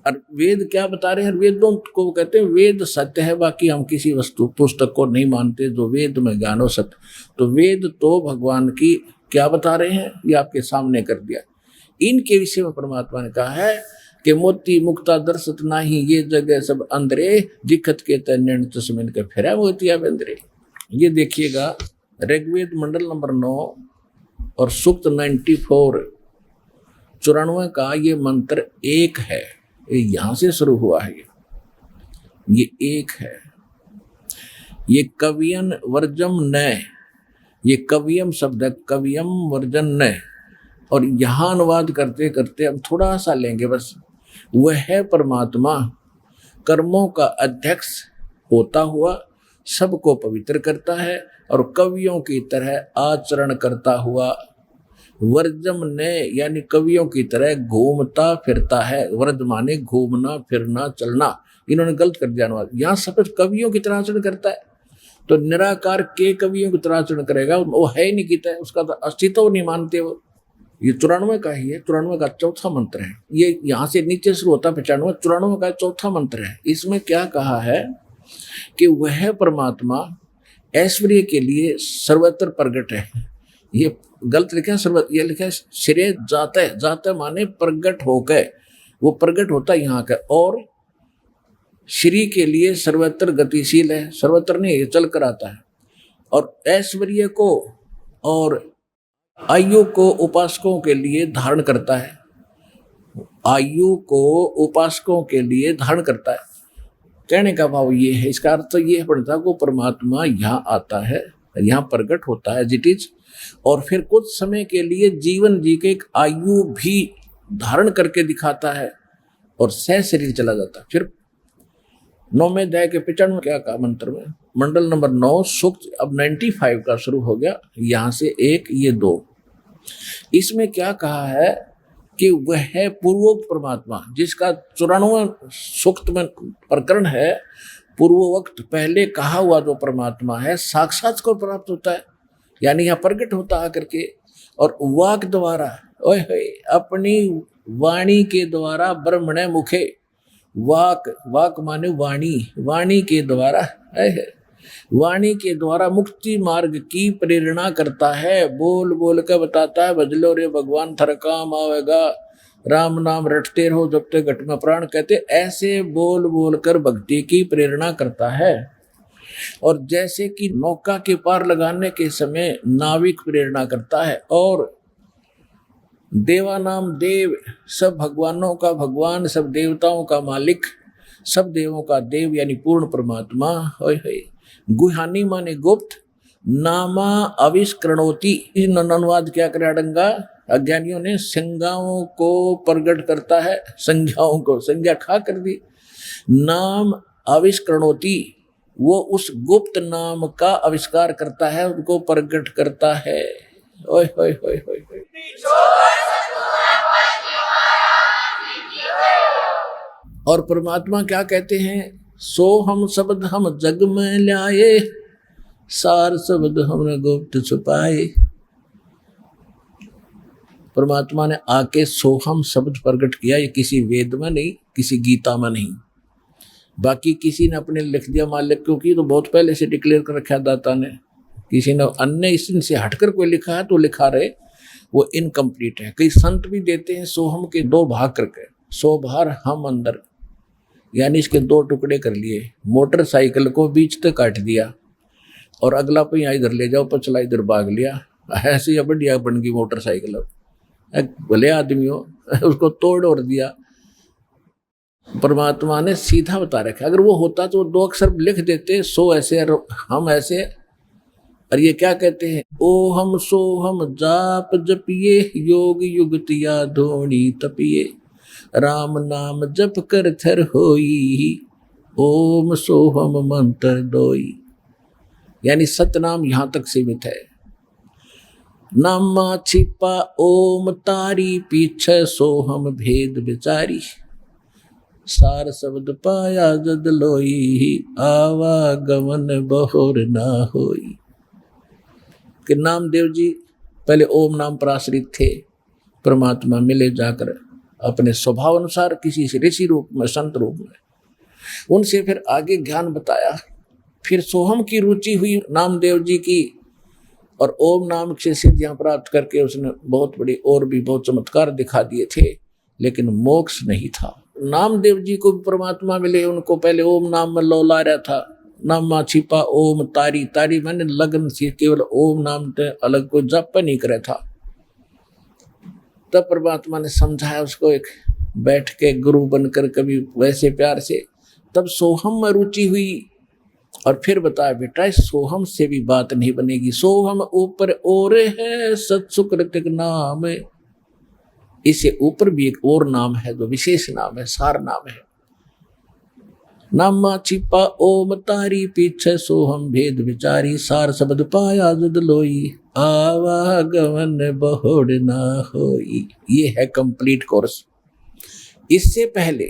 और वेद क्या बता रहे हैं? वेदों को कहते हैं वेद सत्य है, बाकी हम किसी वस्तु पुस्तक को नहीं मानते जो वेद में ज्ञान हो सत्य। तो वेद तो भगवान की क्या बता रहे हैं, ये आपके सामने कर दिया। इनके विषय में परमात्मा ने कहा है कि मोती मुक्ता दर्शत नाही, ये जगह सब अंदरे, दिखत के तन्यन तस्मिन के फिरा मोतिया बंदरे। ये देखिएगा, ऋग्वेद मंडल नंबर 9 और सूक्त 94 का ये मंत्र एक है। यहां से शुरू हुआ है, ये एक है। ये कवियन वर्जम न, ये कवियम शब्द है, कवियम वर्जन न। और यहां अनुवाद करते करते हम थोड़ा सा लेंगे बस। वह है परमात्मा कर्मों का अध्यक्ष होता हुआ सबको पवित्र करता है और कवियों की तरह आचरण करता हुआ वर्जम ने, यानी कवियों की तरह घूमता फिरता है। वर्ज माने घूमना फिरना चलना, इन्होंने गलत कर दिया अनुवाद। यहाँ सब कवियों की तरह आचरण करता है, तो निराकार के कवियों की तरह आचरण करेगा, वो है ही नहीं किता है, उसका तो अस्तित्व नहीं मानते वो। ये 94 का ही है, 94 का चौथा मंत्र है। ये यहाँ से नीचे शुरू होता है 95, 94 का चौथा मंत्र है। इसमें क्या कहा है कि वह परमात्मा ऐश्वर्य के लिए सर्वत्र प्रगट है। ये गलत लिखा है, सर्वत्र, ये लिखा है श्रेय जाता है, जाता माने प्रगट होकर, वो प्रगट होता है यहाँ का। और श्री के लिए सर्वत्र गतिशील है, सर्वत्र नहीं, ये चल कर आता है। और ऐश्वर्य को और आयु को उपासकों के लिए धारण करता है, आयु को उपासकों के लिए धारण करता है। कहने का भाव ये है, इसका अर्थ तो ये पड़ता है कि परमात्मा यहाँ आता है, यहाँ प्रकट होता है जिट इज, और फिर कुछ समय के लिए जीवन जी के एक आयु भी धारण करके दिखाता है और सह शरीर चला जाता है। फिर 9वें अध्याय के 95 क्या कहा मंत्र में, मंडल नंबर 9 सूक्त अब 95 का शुरू हो गया, यहाँ से 1 ये 2। इसमें क्या कहा है कि वह है पूर्वोक्त परमात्मा, जिसका 94 सूक्त में प्रकरण है। पूर्वोक्त पहले कहा हुआ जो परमात्मा है साक्षात को प्राप्त होता है, यानी यहाँ प्रकट होता आकर के, और वाक द्वारा अपनी वाणी के द्वारा ब्रह्मणे मुखे, वाक वाक माने वाणी, वाणी के द्वारा वाणी के द्वारा मुक्ति मार्ग की प्रेरणा करता है। बोल बोल कर बताता है, बजलो रे भगवान थर काम आवेगा, राम नाम रटते रहो जब तक घट में प्राण, कहते ऐसे बोल बोल कर भक्ति की प्रेरणा करता है। और जैसे कि नौका के पार लगाने के समय नाविक प्रेरणा करता है, और देवा नाम देव, सब भगवानों का भगवान, सब देवताओं का मालिक, सब देवों का देव यानी पूर्ण परमात्मा। गुहानी माने गुप्त, नामा आविष्करणोति, इन अनुवाद क्या करे अडंगा अज्ञानियों ने, संज्ञाओं को प्रकट करता है, संज्ञाओं को संज्ञा खा कर दी। नाम आविष्करणोति, वो उस गुप्त नाम का आविष्कार करता है, उनको प्रकट करता है। ओए होए होए होए होए। और परमात्मा क्या कहते हैं, सो हम शब्द हम जग में लाए, सार शब्द हमने गुप्त छुपाए। परमात्मा ने आके सोहम शब्द प्रकट किया, ये किसी वेद में नहीं, किसी गीता में नहीं, बाकी किसी ने अपने लिख दिया मालिक, क्योंकि तो बहुत पहले से डिक्लेयर कर रखा दाता ने, किसी ने अन्य इनसे हटकर कोई लिखा है तो लिखा रहे, वो इनकम्प्लीट है। कई संत भी देते हैं सोहम के 2 भाग करके, सो बाहर हम अंदर, यानी इसके 2 टुकड़े कर लिए। मोटरसाइकिल को बीच तक काट दिया और अगला पहिया इधर ले जाओ, पछला इधर भाग लिया, ऐसी या बढ़िया बन गई मोटरसाइकिल, भले आदमी हो उसको तोड़ और दिया। परमात्मा ने सीधा बता रखा, अगर वो होता तो 2 अक्षर लिख देते, सो ऐसे और हम ऐसे। और ये क्या कहते हैं, ओ हम सो हम जाप जपिए, योग युगतिया धोनी तपिए, राम नाम जप कर थर होई, ओम सोहम मंत्र दोई। यानी सतनाम यहां तक सीमित है। नामा छिपा ओम तारी, पीछे सोहम भेद विचारी, सार शब्द पाया जद लोई, आवागमन बहोर ना होई। कि नामदेव जी पहले ओम नाम पर आश्रित थे, परमात्मा मिले जाकर अपने स्वभाव अनुसार किसी से ऋषि रूप में, संत रूप में, उनसे फिर आगे ज्ञान बताया। फिर सोहम की रुचि हुई नामदेव जी की, और ओम नाम से सिद्धियां प्राप्त करके उसने बहुत बड़ी और भी बहुत चमत्कार दिखा दिए थे, लेकिन मोक्ष नहीं था। नामदेव जी को परमात्मा मिले, उनको पहले ओम नाम में लौला रहा था। नामा छिपा ओम तारी, तारी मैंने लगन थी, केवल ओम नाम से अलग कोई जप नहीं करे था। तब परमात्मा ने समझाया उसको, एक बैठ के गुरु बनकर कभी वैसे प्यार से, तब सोहम में रुचि हुई। और फिर बताया, बेटा इस सोहम से भी बात नहीं बनेगी, सोहम ऊपर और है सत्सुकृतिक नाम, इससे ऊपर भी एक और नाम है जो विशेष नाम है, सार नाम है। नामा छिपा ओम तारी, पीछे सोहम भेद विचारी, सार शब्द पाया जद लोई, आवागमन बहोड़ ना होई। ये है कंप्लीट कोर्स। इससे पहले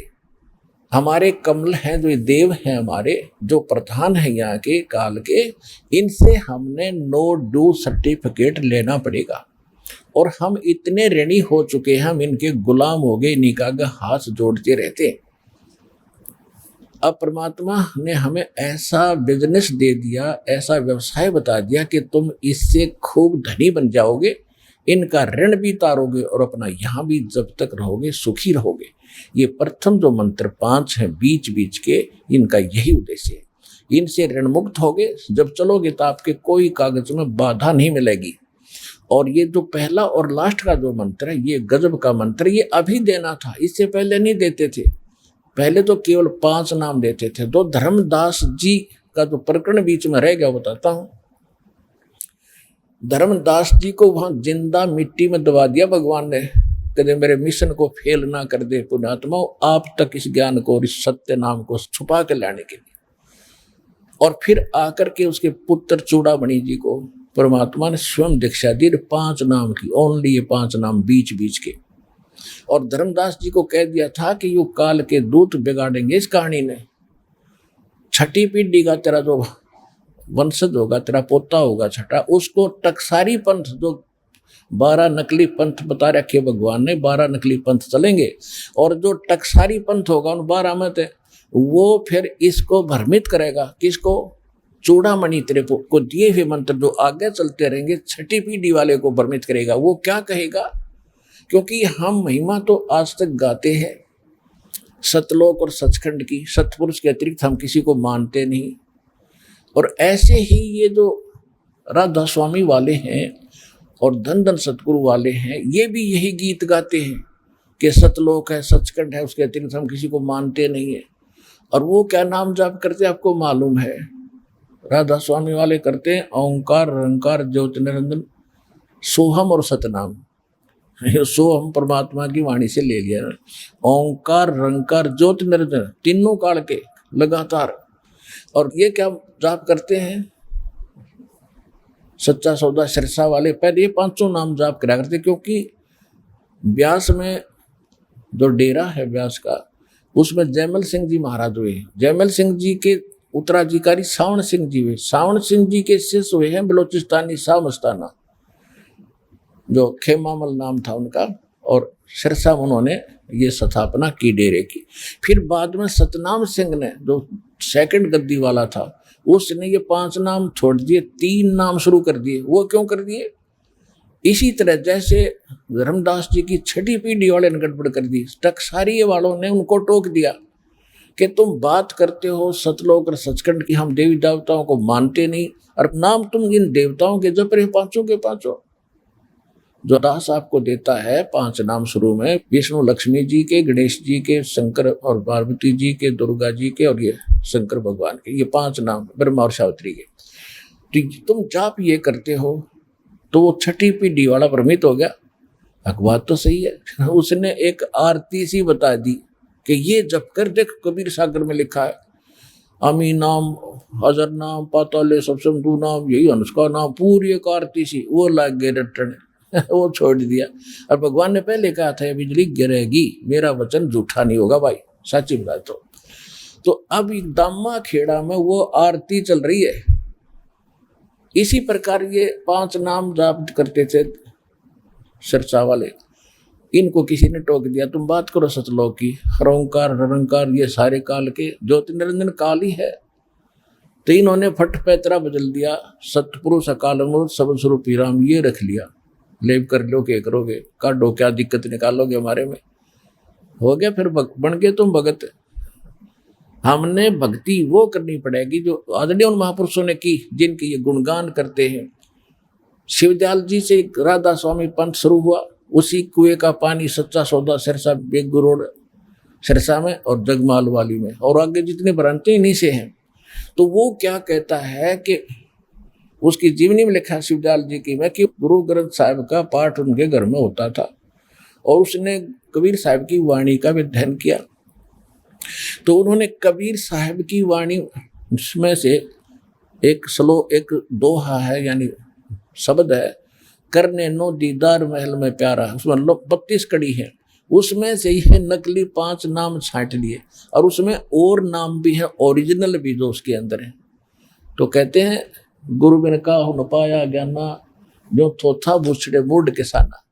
हमारे कमल हैं, जो देव हैं हमारे, जो प्रधान है यहाँ के काल के, इनसे हमने नो डू सर्टिफिकेट लेना पड़ेगा। और हम इतने ऋणी हो चुके हैं, हम इनके गुलाम हो गए, निकाग हाथ जोड़ते रहते। अब परमात्मा ने हमें ऐसा बिजनेस दे दिया, ऐसा व्यवसाय बता दिया कि तुम इससे खूब धनी बन जाओगे, इनका ऋण भी तारोगे और अपना यहाँ भी जब तक रहोगे सुखी रहोगे। ये प्रथम जो मंत्र 5 हैं बीच बीच के, इनका यही उद्देश्य है। इनसे ऋण मुक्त होगे, जब चलोगे तो आपके कोई कागज में बाधा नहीं मिलेगी। और ये जो पहला और लास्ट का जो मंत्र है, ये गजब का मंत्र, ये अभी देना था, इससे पहले नहीं देते थे। पहले तो केवल 5 नाम देते थे। तो धर्मदास जी का जो प्रकरण बीच में रह गया बताता हूं। धर्मदास जी को वहां जिंदा मिट्टी में दबा दिया भगवान ने, कदे मेरे मिशन को फेल ना कर दे पुण्यात्मा, आप तक इस ज्ञान को और इस सत्य नाम को छुपा के लाने के लिए। और फिर आकर के उसके पुत्र चूड़ामणि जी को परमात्मा ने स्वयं दीक्षा दी 5 नाम की, ओनली ये 5 नाम बीच बीच के। और धर्मदास जी को कह दिया था कि यो काल के दूत बिगाड़ेंगे इस कहानी ने। 6ठी पीढ़ी का तेरा जो वंशज होगा, तेरा पोता होगा 6ठा, उसको टकसारी पंथ, जो 12 नकली पंथ बता रखे भगवान ने, 12 नकली पंथ चलेंगे। और जो टकसारी पंथ होगा उन 12 में से, वो फिर इसको भ्रमित करेगा। किसको? चूड़ामणि तेरे को दिए हुए मंत्र जो आगे चलते रहेंगे, 6ठी पीढ़ी वाले को भ्रमित करेगा। वो क्या कहेगा? क्योंकि हम महिमा तो आज तक गाते हैं सतलोक और सचखंड की, सतपुरुष के अतिरिक्त हम किसी को मानते नहीं। और ऐसे ही ये जो राधा स्वामी वाले हैं और धन धन सतगुरु वाले हैं, ये भी यही गीत गाते हैं कि सतलोक है, सचखंड है, उसके अतिरिक्त हम किसी को मानते नहीं है। और वो क्या नाम जाप करते हैं आपको मालूम है? राधा स्वामी वाले करते हैं ओंकार रंकार ज्योति निरंजन सोहम और सतनाम। सोहम परमात्मा की वाणी से ले लिया, ओंकार रंकार ज्योति निरंजन, तीनों काल के लगातार। और ये क्या जाप करते हैं? सच्चा सौदा सिरसा वाले पहले ये 500 नाम जाप करा करते, क्योंकि व्यास में जो डेरा है व्यास का, उसमें जयमल सिंह जी महाराज हुए। जयमल सिंह जी के उत्तराधिकारी सावण सिंह जी हुए। सावण सिंह जी के शिष्य हुए हैं बलोचिस्तानी शाह मस्ताना, जो खेमामल नाम था उनका, और सिरसा उन्होंने ये स्थापना की डेरे की। फिर बाद में सतनाम सिंह ने, जो सेकंड गद्दी वाला था, उसने ये 5 नाम छोड़ दिए, 3 नाम शुरू कर दिए। वो क्यों कर दिए? इसी तरह जैसे धर्मदास जी की 6ठी पीढ़ी वाले ने गड़बड़ कर दी, टकसारी वालों ने उनको टोक दिया कि तुम बात करते हो सतलोक और सचखंड की, हम देवी देवताओं को मानते नहीं, और नाम तुम इन देवताओं के जप रहे 5 के 5। जो दास आपको देता है 5 नाम शुरू में, विष्णु लक्ष्मी जी के, गणेश जी के, शंकर और पार्वती जी के, दुर्गा जी के और ये शंकर भगवान के, ये 5 नाम ब्रह्मा और सावित्री के। तो तुम जाप ये करते हो तो वो छठी पीढ़ी वाला भ्रमित हो गया। बात तो सही है। उसने एक आरती सी बता दी कि ये जप कर देख, कबीर सागर में लिखा है, अमी नाम, हजर नाम, पाताले सप्समधु नाम, यही अनुष्का नाम, पूरी एक आरती सी। वो लग गए रटने वो छोड़ दिया। और भगवान ने पहले कहा था बिजली गिरेगी, मेरा वचन झूठा नहीं होगा भाई, सच्ची बात। तो अब दामा खेड़ा में वो आरती चल रही है। इसी प्रकार ये 5 नाम जाप करते थे सिरसा वाले, इनको किसी ने टोक दिया, तुम बात करो सतलोक की, हरोंकार निरंकार ये सारे काल के, ज्योति निरंजन काल ही है। तो इन्होंने फट पैतरा बदल दिया, सतपुरुष अकाल मूर्त सब स्वरूपी राम ये रख लिया। लेप कर लो, क्या करोगे, काटो, क्या दिक्कत निकालोगे हमारे में, हो गया। फिर बन गए तुम भगत। हमने भक्ति वो करनी पड़ेगी जो आदरणीय उन महापुरुषों ने की, जिनके ये गुणगान करते हैं। शिवदयाल जी से राधा स्वामी पंथ शुरू हुआ, उसी कुएं का पानी सच्चा सौदा सिरसा बेगू रोड सिरसा में और जगमाल वाली में, और आगे जितने ब्रांचें इन्हीं से हैं। तो वो क्या कहता है कि उसकी जीवनी में लिखा शिवदयाल जी की में कि गुरु ग्रंथ साहिब का पाठ उनके घर में होता था और उसने कबीर साहिब की वाणी का भी अध्ययन किया। तो उन्होंने कबीर साहिब की वाणी में से एक दोहा है, यानी शब्द है, करने नो दीदार महल में प्यारा, उसमें 32 कड़ी है, उसमें से यह नकली 5 नाम छांट लिए और उसमें और नाम भी है, ओरिजिनल भी जो उसके अंदर है। तो कहते हैं गुरु बिन का हो न पाया ज्ञाना, जो थोथा बुछड़े मूड के साना।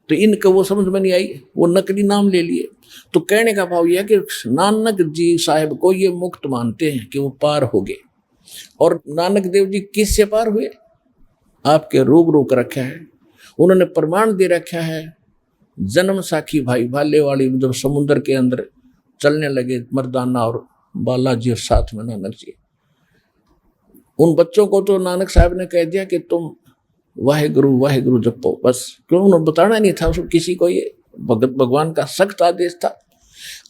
तो इनको वो समझ में नहीं आई, वो नकली नाम ले लिए। तो कहने का भाव यह है कि नानक जी साहिब को ये मुक्त मानते हैं कि वो पार हो गए। और नानक देव जी किससे पार हुए? आपके रूबरू कर रखा है, उन्होंने प्रमाण दे रखा है। जन्म साखी भाई भाले वाली, जब समुद्र के अंदर चलने लगे मर्दाना और बालाजी और साथ में नानक जी, उन बच्चों को तो नानक साहब ने कह दिया कि तुम वाहेगुरु जपो, बस। क्यों? उन्होंने बताना नहीं था उसको किसी को, ये भगत भगवान का सख्त आदेश था।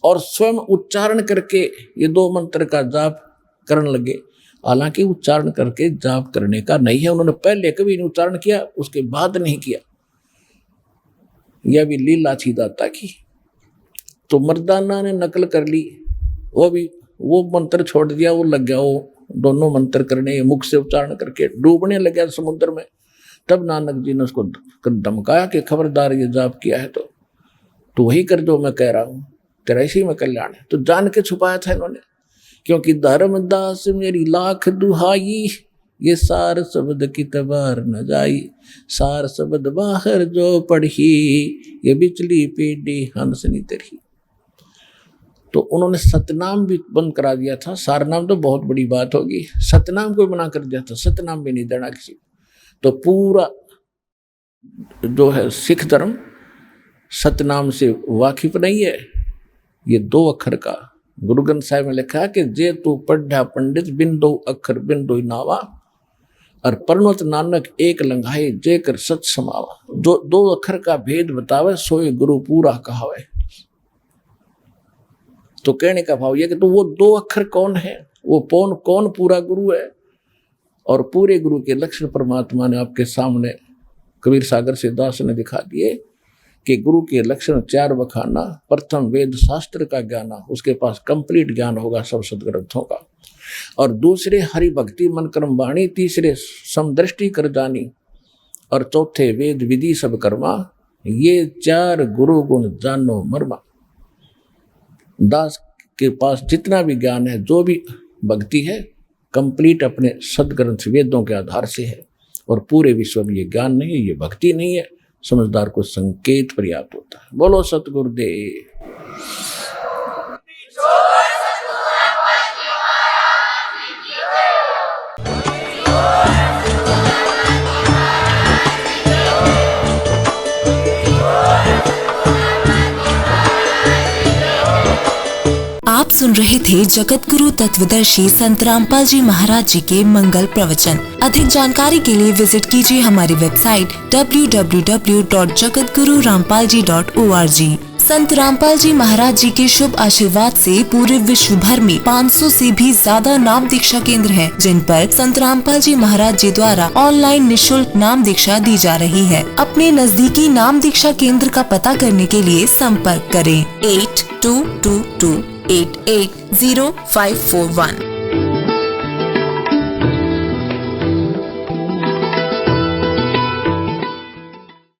और स्वयं उच्चारण करके ये 2 मंत्र का जाप करने लगे। हालांकि उच्चारण करके जाप करने का नहीं है, उन्होंने पहले कभी नहीं उच्चारण किया, उसके बाद नहीं किया, यह भी लीला थी दाता की। तो मर्दाना ने नकल कर ली, वो मंत्र छोड़ दिया, वो लग गया वो दोनों मंत्र करने, मुख से उच्चारण करके डूबने लगा समुद्र में। तब नानक जी ने उसको धमकाया कि खबरदार ये जाप किया है तो वही कर जो मैं कह रहा हूँ, तेरा इसी में कल्याण है। तो जान के छुपाया था इन्होंने, क्योंकि धर्मदास मेरी लाख दुहाई, ये सार शब्द की तबार न जाई, सार शब्द बाहर जो पढ़ी, ये बिचली पीढ़ी हंसनी तरही। तो उन्होंने सतनाम भी बंद करा दिया था। सारनाम तो बहुत बड़ी बात होगी, सतनाम को मना कर दिया था, सतनाम भी नहीं देना किसी। तो पूरा जो है सिख धर्म सतनाम से वाकिफ नहीं है। ये 2 अक्षर का गुरु ग्रंथ साहिब में लिखा है कि जे तू पढ़ा पंडित बिन 2 अक्षर बिन 2 नावा, और परमत नानक एक लंघाए जे कर सच समावा। जो 2 अक्षर का भेद बतावे सोए गुरु पूरा कहावे। तो कहने का भाव यह कि तो वो 2 अक्षर कौन है, वो कौन पूरा गुरु है? और पूरे गुरु के लक्षण परमात्मा ने आपके सामने कबीर सागर से दास ने दिखा दिए कि गुरु के लक्षण 4 बखाना। प्रथम वेद शास्त्र का ज्ञान, उसके पास कंप्लीट ज्ञान होगा सब सदग्रंथों का। और दूसरे हरि भक्ति मन कर्म वाणी, तीसरे समदृष्टि कर जानी, और चौथे वेद विधि सब कर्मा। ये 4 गुरु गुण जानो मर्मा। दास के पास जितना भी ज्ञान है, जो भी भक्ति है, कंप्लीट अपने सदग्रंथ वेदों के आधार से है। और पूरे विश्व में ये ज्ञान नहीं है, ये भक्ति नहीं है। समझदार को संकेत पर्याप्त होता है। बोलो सतगुरुदेव। आप सुन रहे थे जगत गुरु तत्वदर्शी संत रामपाल जी महाराज जी के मंगल प्रवचन। अधिक जानकारी के लिए विजिट कीजिए हमारी वेबसाइट www.jagatgururampalji.org। संत रामपाल जी महाराज जी के शुभ आशीर्वाद से पूरे विश्व भर में 500 से भी ज्यादा नाम दीक्षा केंद्र हैं, जिन पर संत रामपाल जी महाराज जी द्वारा ऑनलाइन निशुल्क नाम दीक्षा दी जा रही है। अपने नजदीकी नाम दीक्षा केंद्र का पता करने के लिए संपर्क करें 8222880541।